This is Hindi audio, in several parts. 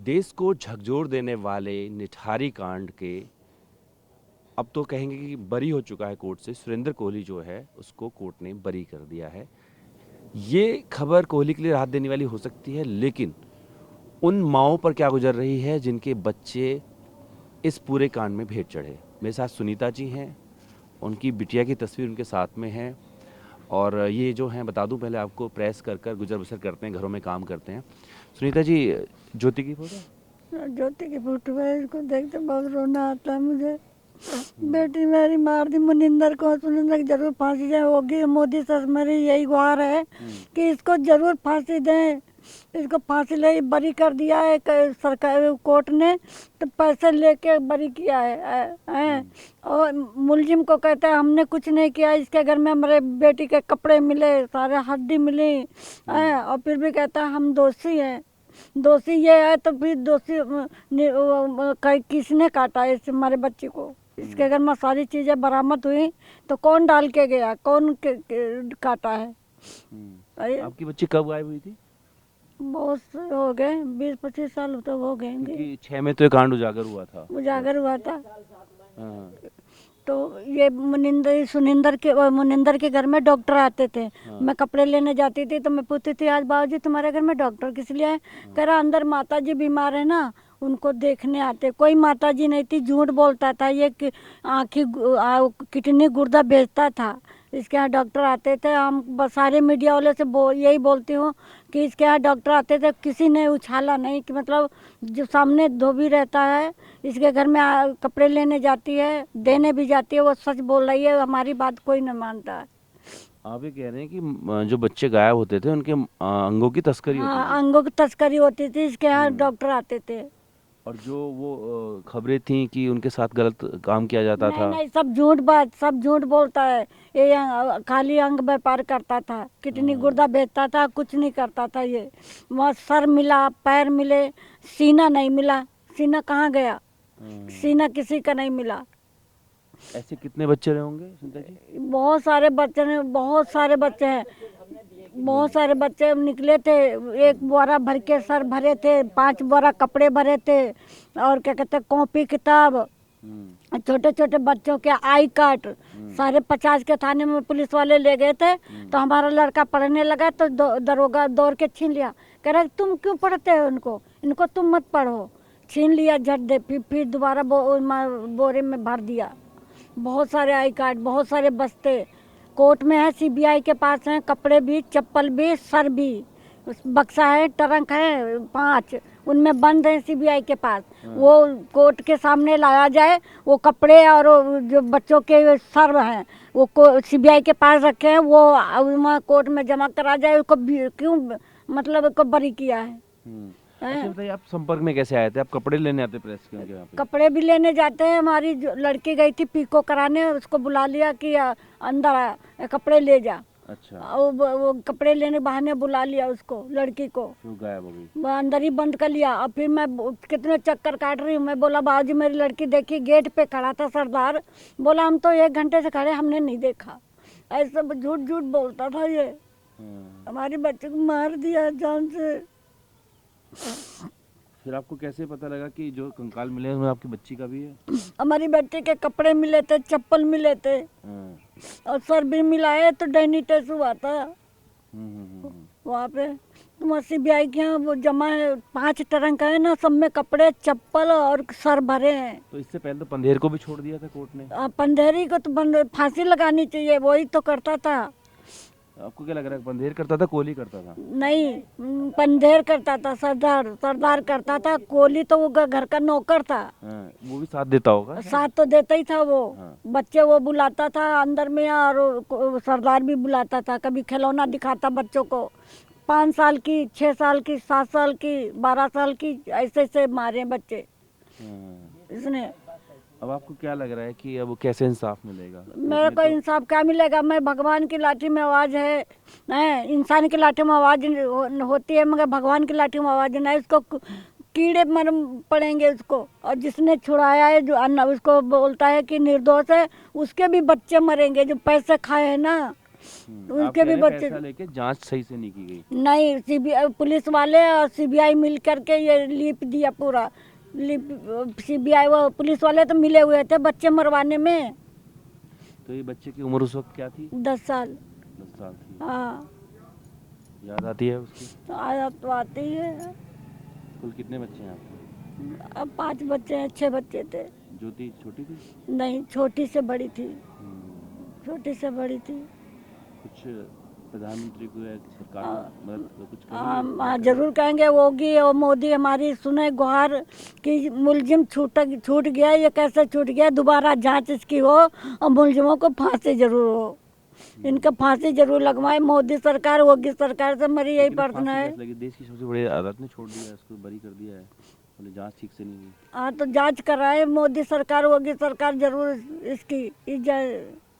देश को झकझोर देने वाले निठारी कांड के अब तो कहेंगे कि बरी हो चुका है कोर्ट से। सुरेंद्र कोहली जो है उसको कोर्ट ने बरी कर दिया है। ये खबर कोहली के लिए राहत देने वाली हो सकती है, लेकिन उन माँओं पर क्या गुजर रही है जिनके बच्चे इस पूरे कांड में भेंट चढ़े। मेरे साथ सुनीता जी हैं, उनकी बिटिया की तस्वीर उनके साथ में है। और ये जो हैं, बता दूं पहले आपको, प्रेस कर कर गुजर बसर करते हैं, घरों में काम करते हैं। सुनीता जी, ज्योति की फोटो, ज्योति की फोटो है, इसको देखते बहुत रोना आता है मुझे। बेटी मेरी मार दी मुनिंदर को, सुनिंदर की जरूर फांसी जाए होगी। मोदी सर मेरी यही गुहार है कि इसको जरूर फांसी दें। इसको फांसी ले बरी कर दिया है सरकार कोर्ट ने, तो पैसे लेके बरी किया है। और मुलजिम को कहता है हमने कुछ नहीं किया, इसके घर में हमारे बेटी के कपड़े मिले, सारे हड्डी मिली है, और फिर भी कहता है हम दोषी हैं। दोषी ये है तो फिर दोषी किसने काटा है इस हमारे बच्चे को? इसके अगर में सारी चीजें बरामद हुई तो कौन डाल के गया, कौन काटा है? आपकी बच्ची कब गायब हुई थी? बहुत हो गए, 20-25 साल तो हो गए। क्योंकि 6 में तो ये कांड उजागर हुआ था। उजागर हुआ था। हाँ। तो ये मुनिंदर के घर में डॉक्टर आते थे। हाँ। मैं कपड़े लेने जाती थी तो मैं पूछती थी आज बाबूजी तुम्हारे घर में डॉक्टर किस लिए है? कह रहा अंदर माता जी बीमार है ना, उनको देखने आते। कोई माता जी नहीं थी, झूठ बोलता था ये कि किडनी गुर्दा बेचता था। इसके यहाँ डॉक्टर आते थे। हम सारे मीडिया वाले से यही बोलती हूँ कि इसके यहाँ डॉक्टर आते थे, किसी ने उछाला नहीं कि मतलब जो सामने धोबी रहता है इसके घर में कपड़े लेने जाती है, देने भी जाती है, वो सच बोल रही है, हमारी बात कोई नहीं मानता है। आप ये कह रहे हैं कि जो बच्चे गायब होते थे उनके अंगों की तस्करी होती थी। अंगों की तस्करी होती थी, इसके यहाँ डॉक्टर आते थे। और जो वो खबरें थी कि उनके साथ गलत काम किया जाता था। नहीं, सब झूठ बात, सब झूठ बोलता है। ये खाली अंग व्यापार करता था, किडनी गुर्दा बेचता था, कुछ नहीं करता था ये। वहाँ सर मिला, पैर मिले, सीना नहीं मिला। सीना कहाँ गया? सीना किसी का नहीं मिला। ऐसे कितने बच्चे रहे होंगे सुनीता जी? बहुत सारे बच्चे ने, बहुत सारे बच्चे हैं, बहुत सारे बच्चे निकले थे। 1 बोरा भर के सर भरे थे, 5 बोरा कपड़े भरे थे, और क्या कहते हैं कॉपी किताब, छोटे छोटे बच्चों के आई कार्ड सारे 50 के थाने में पुलिस वाले ले गए थे। तो हमारा लड़का पढ़ने लगा तो दरोगा दौड़ के छीन लिया। कह रहा तुम क्यों पढ़ते हो इनको, इनको तुम मत पढ़ो। छीन लिया झट दे, फिर दोबारा बोरे में भर दिया। बहुत सारे आई कार्ड, बहुत सारे बस्ते कोर्ट में है, सीबीआई के पास है, कपड़े भी, चप्पल भी, सर भी। बक्सा है, ट्रंक है 5, उनमें बंद है सीबीआई के पास। वो कोर्ट के सामने लाया जाए, वो कपड़े और जो बच्चों के सर हैं वो सीबीआई के पास रखे हैं, वो वहाँ कोर्ट में जमा करा जाए। उसको क्यों मतलब उसको बरी किया है? अच्छा बताइए, आप संपर्क में कैसे आए थे? आप कपड़े लेने आते प्रेस के यहाँ पे? कपड़े भी लेने जाते हैं। हमारी जो लड़की गई थी पीको कराने, उसको बुला लिया कि अंदर आ, कपड़े ले जा। अच्छा। वो कपड़े लेने बहाने बुला लिया उसको, लड़की को। गायब हो गई? वो अंदर ही बंद कर लिया। और फिर मैं कितने चक्कर काट रही हूँ। मैं बोला बाबूजी मेरी लड़की देखी, गेट पे खड़ा था सरदार। बोला हम तो 1 घंटे से खड़े, हमने नहीं देखा। ऐसा झूठ झूठ बोलता था ये। हमारी बच्चे को मार दिया जान से। फिर आपको कैसे पता लगा कि जो कंकाल मिले हैं आपकी बच्ची का भी है? हमारी बच्ची के कपड़े मिले थे, चप्पल मिले थे, और सर भी मिला है। तो डैनी टेस्ट हुआ था वहाँ पे। तो सीबीआई के यहाँ वो जमा है, 5 ट्रंक है ना, सब में कपड़े, चप्पल और सर भरे हैं। तो इससे पहले तो पंधेर को भी छोड़ दिया था कोर्ट ने। पंधेरी को तो फांसी लगानी चाहिए, वही तो करता था। आपको क्या लग रहा है, पंधेर करता था कोहली करता था? नहीं, पंधेर करता था, सरदार करता था। कोहली तो वो घर का नौकर था। वो भी साथ देता होगा? साथ तो देता ही था वो। बच्चे वो बुलाता था अंदर में, और सरदार भी बुलाता था। कभी खिलौना दिखाता बच्चों को, 5 साल की, 6 साल की, 7 साल की, 12 साल की, ऐसे ऐसे मारे बच्चे इसने। अब आपको क्या लग रहा है कि अब कैसे इंसाफ मिलेगा? मेरे को इंसाफ क्या मिलेगा? मैं भगवान की लाठी में आवाज है, इंसान की लाठी में आवाज होती है, मगर भगवान की लाठी में आवाज नहीं। इसको कीड़े मर पड़ेंगे उसको। और जिसने छुड़ाया है, जो उसको बोलता है कि निर्दोष है, उसके भी बच्चे मरेंगे जो पैसे खाए हैं ना। आप उनके कह भी रहे हैं बच्चे पैसा लेके जांच सही से नहीं की गई। नहीं, सीबीआई पुलिस वाले और सीबीआई मिल करके ये लिप दिया पूरा। लिप सीबीआई वो पुलिस वाले तो मिले हुए थे बच्चे मरवाने में। तो ये बच्चे की उम्र उस वक्त क्या थी? 10 साल। 10 साल थी। हाँ, याद आती है उसकी? तो आया तो आती है। कुल कितने बच्चे हैं आपके? अब 5 बच्चे हैं, 6 बच्चे थे। ज्योति छोटी थी? नहीं, छोटी से बड़ी थी। हम्म, छोटी से बड़ी थी। कुछ प्रधानमंत्री को या सरकार आ, को मदद कुछ हाँ, कहेंगे? जरूर कहेंगे। होगी और मोदी हमारी सुने गुहार कि मुलजिम छूट गया, ये कैसे छूट गया, दोबारा जांच इसकी हो और मुलजिमों को फांसी जरूर हो। इनका फांसी जरूर लगवाए। मोदी सरकार होगी, सरकार से मेरी यही लेकिन प्रार्थना फांसी है। कैसे लगी? देश की सबसे बड़ी अदालत ने छोड़ दिया है, उसको बरी कर दिया है, बोले जांच ठीक से नहीं हुई। हाँ, तो जांच कराए। मोदी सरकार होगी, सरकार जरूर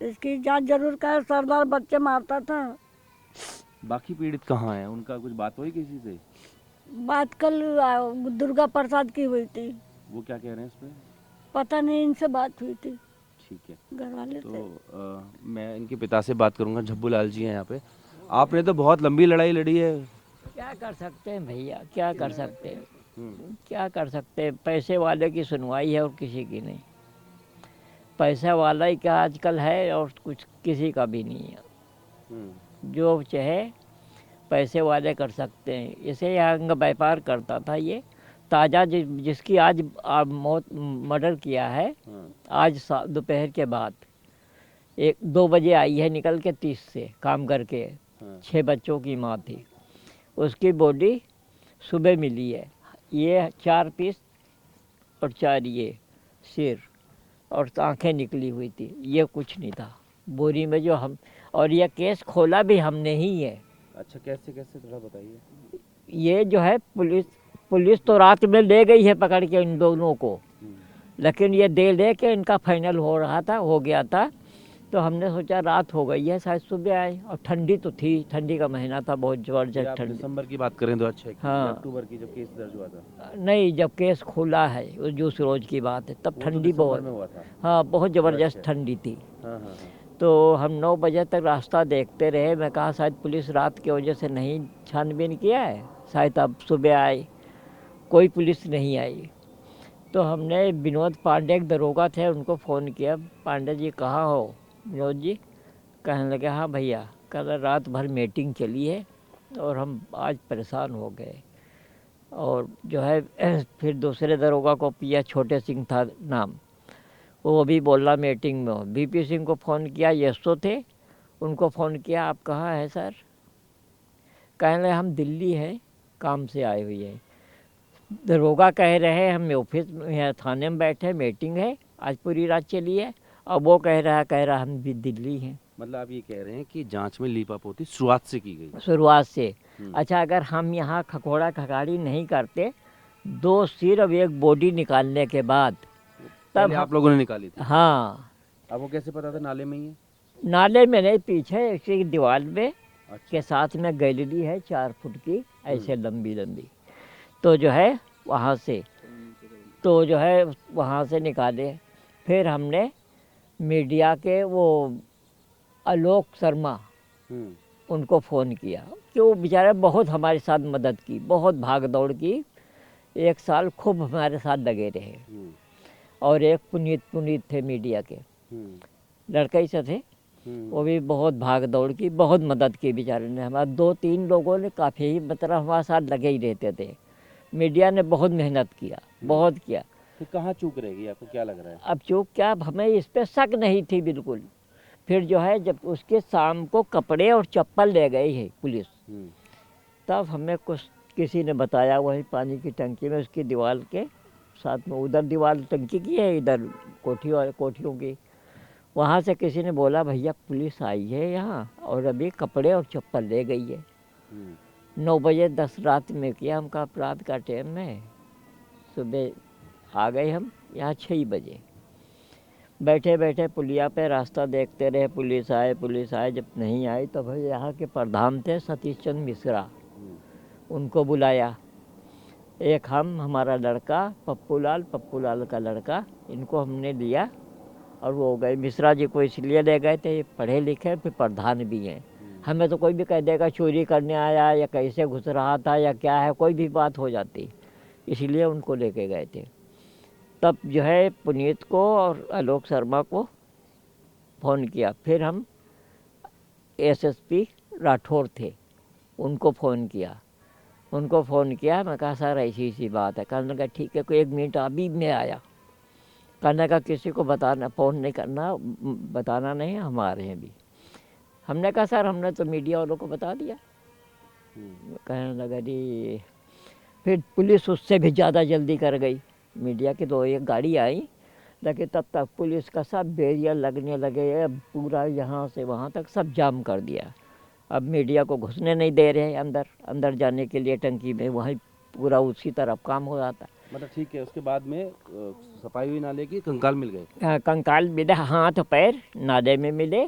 इसकी जांच जरूर करे। सरदार बच्चे मारता था। बाकी पीड़ित कहाँ हैं? उनका कुछ बात हुई किसी से? बात कल दुर्गा प्रसाद की हुई थी। वो क्या कह रहे हैं इस पे? पता नहीं, इनसे बात हुई थी, ठीक है, घर वाले तो थे। मैं इनके पिता से बात करूंगा। झब्बू लाल जी हैं यहाँ पे। आपने तो बहुत लंबी लड़ाई लड़ी है। क्या कर सकते हैं भैया, क्या कर सकते हैं, हम्म, क्या कर सकते हैं। पैसे वाले की सुनवाई है और किसी की नहीं। पैसा वाला ही क्या आजकल है और कुछ किसी का भी नहीं है। हम्म, जो चाहे पैसे वाले कर सकते हैं। इसे यह अंग व्यापार करता था ये। ताज़ा जिसकी आज मौत मर्डर किया है, हाँ, आज दोपहर के बाद 1-2 बजे आई है निकल के 30 से काम करके। हाँ, 6 बच्चों की माँ थी। उसकी बॉडी सुबह मिली है। ये 4 पीस और 4 ये सिर और आंखें निकली हुई थी। ये कुछ नहीं था बोरी में जो हम। और यह केस खोला भी हमने ही है। अच्छा, कैसे कैसे थोड़ा बताइए। ये जो है पुलिस तो रात में ले गई है पकड़ के इन दोनों को। हम्म, लेकिन ये दे के इनका फाइनल हो गया था। तो हमने सोचा रात हो गई है, शायद सुबह आए। और ठंडी तो थी, ठंडी का महीना था, बहुत ये ज़बरदस्त आप ठंडी। दिसंबर की बात करें 2006 की, हाँ। या अक्टूबर की जब केस दर्ज हुआ था? नहीं, जब केस खुला है उस रोज़ की बात है, तब वो तो ठंडी दिसंबर बहुत। में हुआ था। हाँ, बहुत ज़बरदस्त अच्छा। ठंडी थी। हाँ हाँ हाँ। तो हम 9 बजे तक रास्ता देखते रहे। मैं कहा शायद पुलिस रात की वजह से नहीं छानबीन किया है, शायद अब सुबह आए। कोई पुलिस नहीं आई। तो हमने विनोद पांडे एक दरोगा थे, उनको फ़ोन किया। पांडे जी कहाँ हो? विनोद जी कहने लगे हाँ भैया, कल रात भर मीटिंग चली है और हम आज परेशान हो गए। और जो है फिर दूसरे दरोगा को पिया, छोटे सिंह था नाम, वो भी बोला मीटिंग में हो। बीपी सिंह को फ़ोन किया, यशो थे, उनको फ़ोन किया, आप कहाँ हैं सर? कहने लगे हम दिल्ली हैं, काम से आए हुए हैं। दरोगा कह रहे हैं हम ऑफिस में थाने में बैठे, मीटिंग है, आज पूरी रात चली है। और वो कह रहा हम भी दिल्ली हैं। मतलब आप ये कह रहे हैं कि जांच में लीपापोती शुरुआत से की गई? शुरुआत से। हम्म। अच्छा, अगर हम यहाँ खकोड़ा खकाड़ी नहीं करते, 2 सिर और 1 बॉडी निकालने के बाद तब पहले आप लोगों ने निकाली थी? हाँ, अब वो कैसे पता था नाले में ही है? नाले में नहीं, पीछे ऐसी दीवार में अच्छा। के साथ में गैलरी है 4 फुट की, ऐसे लंबी लंबी। तो जो है वहाँ से निकाले। फिर हमने मीडिया के वो आलोक शर्मा, हम्म, उनको फ़ोन किया कि वो बेचारे बहुत हमारे साथ मदद की, बहुत भाग दौड़ की। 1 साल खूब हमारे साथ लगे रहे। हम्म, और एक पुनीत थे मीडिया के, हम्म, लड़के ही से थे, वो भी बहुत भाग दौड़ की, बहुत मदद की बेचारे ने। हमारे 2-3 लोगों ने काफ़ी ही मतलब हमारे साथ लगे ही रहते थे। मीडिया ने बहुत मेहनत किया, बहुत किया। फिर कहाँ चूक रहेगी, आपको क्या लग रहा है? अब चूक क्या, अब हमें इस पे शक नहीं थी बिल्कुल। फिर जो है जब उसके शाम को कपड़े और चप्पल ले गई है पुलिस, हम्म, तब हमें किसी ने बताया, वही पानी की टंकी में उसकी दीवार के साथ में, उधर दीवार टंकी की है, इधर कोठियों की, वहाँ से किसी ने बोला भैया पुलिस आई है यहाँ और अभी कपड़े और चप्पल ले गई है। 9 बजे 10 रात में किया, हम कहा रात का टाइम है। सुबह आ गए हम यहाँ 6 बजे। बैठे बैठे पुलिया पे रास्ता देखते रहे, पुलिस आए। जब नहीं आई तो भाई यहाँ के प्रधान थे सतीश चंद्र मिश्रा, उनको बुलाया। एक हमारा लड़का पप्पू लाल का लड़का, इनको हमने लिया और वो हो गए। मिश्रा जी को इसलिए ले गए थे, पढ़े लिखे फिर प्रधान भी हैं। हमें तो कोई भी कह देगा चोरी करने आया या कैसे घुस रहा था या क्या है, कोई भी बात हो जाती, इसलिए उनको लेके गए थे। तब जो है पुनीत को और आलोक शर्मा को फ़ोन किया। फिर हम एसएसपी राठौर थे, उनको फ़ोन किया। मैं कहा सर ऐसी ऐसी बात है। कहने लगा ठीक है, कोई 1 मिनट अभी मैं आया। कहने का किसी को बताना, फ़ोन नहीं करना, बताना नहीं, हम आ रहे हैं अभी। हमने कहा सर हमने तो मीडिया वालों को बता दिया। कहने लगा जी, फिर पुलिस उससे भी ज़्यादा जल्दी कर गई। मीडिया की 2-1 गाड़ी आई, लेकिन तब तक पुलिस का सब बैरियर लगने लगे, पूरा यहाँ से वहाँ तक सब जाम कर दिया। अब मीडिया को घुसने नहीं दे रहे हैं अंदर जाने के लिए टंकी में, वहीं पूरा उसी तरफ काम हो जाता। मतलब ठीक है, उसके बाद में सफाई हुई नाले की, कंकाल मिल गए। कंकाल मिले, हाथ पैर नाले में मिले,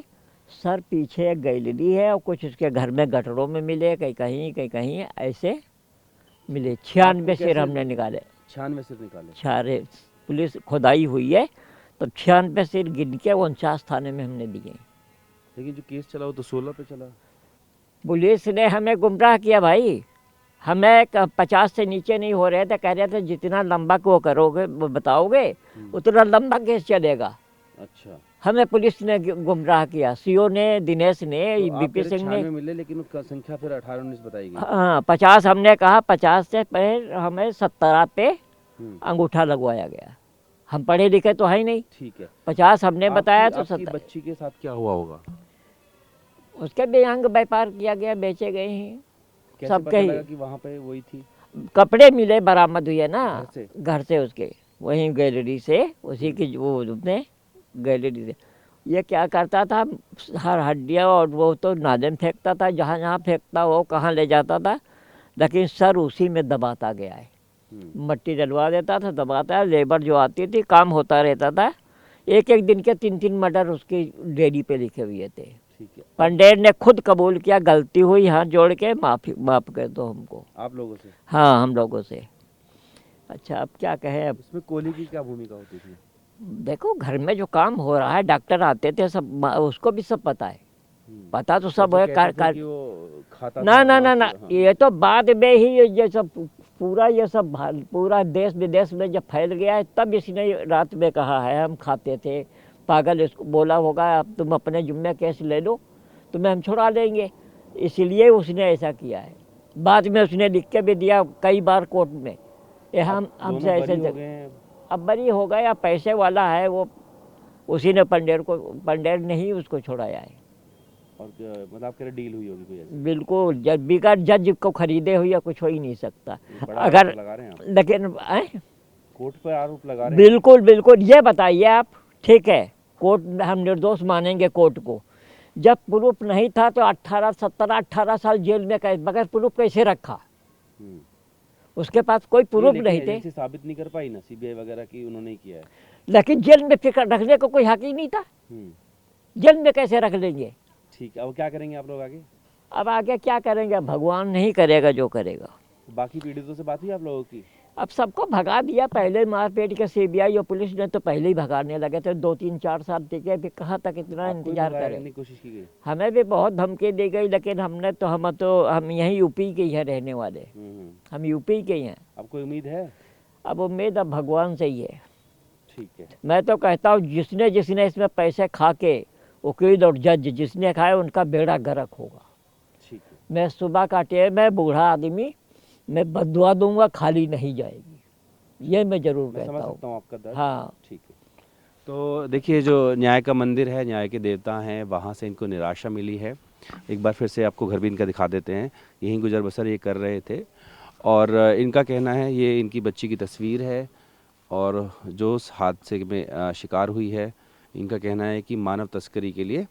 सर पीछे एक गैलरी है और कुछ उसके घर में गटरों में मिले, कहीं कहीं ऐसे मिले। 96 सिर हमने निकाले। 96 सिर निकाले। सारे पुलिस खुदाई हुई है, तो 96 सिर गिन के 49 थाने में हमने दिए। लेकिन जो केस चला वो तो 16 पे चला। पुलिस ने हमें गुमराह किया भाई। हमें 50 से नीचे नहीं हो रहे थे, कह रहे थे जितना लंबा को करोगे बताओगे उतना लंबा केस चलेगा। अच्छा, हमें पुलिस ने गुमराह किया, सीओ ने, दिनेश ने, तो बीपी सिंह ने मिले, लेकिन उसका संख्या फिर 18-19 बताई गई। हाँ 50 हमने कहा, 50 से फिर हमें 17 पे अंगूठा लगवाया गया। हम पढ़े लिखे तो है ही नहीं। ठीक है, 50 हमने बताया तो 17। 17। बच्ची के साथ क्या हुआ होगा? उसके भी अंग व्यापार किया गया, बेचे गए हैं। कैसे सब पता कही लगा कि वहाँ पे वही थी? कपड़े मिले, बरामद हुए ना घर से उसके, वहीं गैलरी से, उसी की वो उसने गैलरी से। ये क्या करता था, हर हड्डियाँ और वो तो नाले में फेंकता था, जहाँ जहाँ फेंकता वो कहाँ ले जाता था, लेकिन सर उसी में दबाता गया है। मट्टी डलवा देता था, दबाता, लेबर जो आती थी, काम होता रहता था। एक दिन के 3-3 मर्डर उसकी डेयरी पे लिखे हुए थे। ठीक है, पंडेर ने खुद कबूल किया, गलती हुई, हाथ जोड़ के माफ़ कर दो हमको। आप लोगों से? हाँ, हम लोगों से। अच्छा, अब क्या कहें। अब इसमें कोहली की क्या भूमिका होती थी? देखो, घर में जो काम हो रहा है, डॉक्टर आते थे, सब उसको भी सब पता है। पता तो सब है। कि वो खाता ना था ना ना ना, हाँ। ये तो बाद में ही ये सब पूरा देश विदेश में जब फैल गया है, तब इसने रात में कहा है हम खाते थे। पागल इसको बोला होगा, अब तुम अपने जुम्मे केस ले लो, तुम्हें हम छुड़ा लेंगे, इसलिए उसने ऐसा किया है। बाद में उसने लिख के भी दिया कई बार कोर्ट में, ये हमसे ऐसे अब बरी हो गया। पैसे वाला है वो, उसी ने पंडेर ने ही उसको छुड़ाया है। और मतलब आपके डील हुई होगी कोई ऐसी? बिल्कुल, जब बिगड़ जज को खरीदे हुए या कुछ हो ही नहीं सकता। अगर लगा रहे हैं आप? लेकिन कोर्ट पर आरोप लगा रहे हैं? बिल्कुल बिल्कुल। ये बताइए आप, ठीक है, कोर्ट हम निर्दोष मानेंगे कोर्ट को, जब प्रूफ नहीं था तो 18 साल जेल में बगैर प्रूफ कैसे रखा? उसके पास कोई प्रूफ नहीं थे। साबित नहीं कर पाई ना सीबीआई वगैरह की, उन्होंने किया है। लेकिन जेल में फिक्र रखने को कोई हक ही नहीं था। जेल में कैसे रख लेंगे? ठीक है, अब क्या करेंगे आप लोग आगे? अब आगे क्या करेंगे, भगवान नहीं करेगा जो करेगा। बाकी पीड़ितों से बात हुई आप लोगों की? अब सबको भगा दिया। पहले मारपीट के सीबीआई और पुलिस ने तो पहले ही भगाने लगे थे। 2-3-4 साल टिके, फिर कहाँ तक इतना इंतजार करें। कोशिश की गई? हमें भी बहुत धमकी दी गई, लेकिन हम यहीं यूपी के ही हैं रहने वाले। हम यूपी के ही हैं। अब कोई उम्मीद है? अब उम्मीद अब भगवान से ही है। ठीक है, मैं मैं तो कहता हूँ जिसने इसमें पैसे खा के, वकील और जज जिसने खाए, उनका बेड़ा गर्क होगा। ठीक है, मैं सुबह का टाइम है, बूढ़ा आदमी, मैं बदुआ दूंगा, खाली नहीं जाएगी, ये मैं जरूर कहता समझ सकता हूँ आपका दर्द। हाँ, ठीक है। तो देखिए, जो न्याय का मंदिर है, न्याय के देवता हैं, वहाँ से इनको निराशा मिली है। एक बार फिर से आपको घर भी इनका दिखा देते हैं। यहीं गुजर बसर ये कर रहे थे, और इनका कहना है, ये इनकी बच्ची की तस्वीर है, और जो उस हादसे में शिकार हुई है, इनका कहना है कि मानव तस्करी के लिए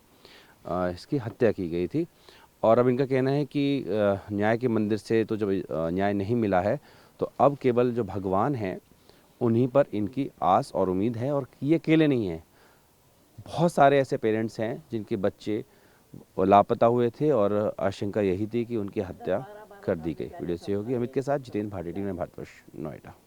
इसकी हत्या की गई थी। और अब इनका कहना है कि न्याय के मंदिर से तो जब न्याय नहीं मिला है, तो अब केवल जो भगवान हैं उन्हीं पर इनकी आस और उम्मीद है। और ये अकेले नहीं हैं, बहुत सारे ऐसे पेरेंट्स हैं जिनके बच्चे लापता हुए थे, और आशंका यही थी कि उनकी हत्या कर दी गई। वीडियो से होगी अमित के साथ, जितेंद्र भाटी, भारतवर्ष, नोएडा।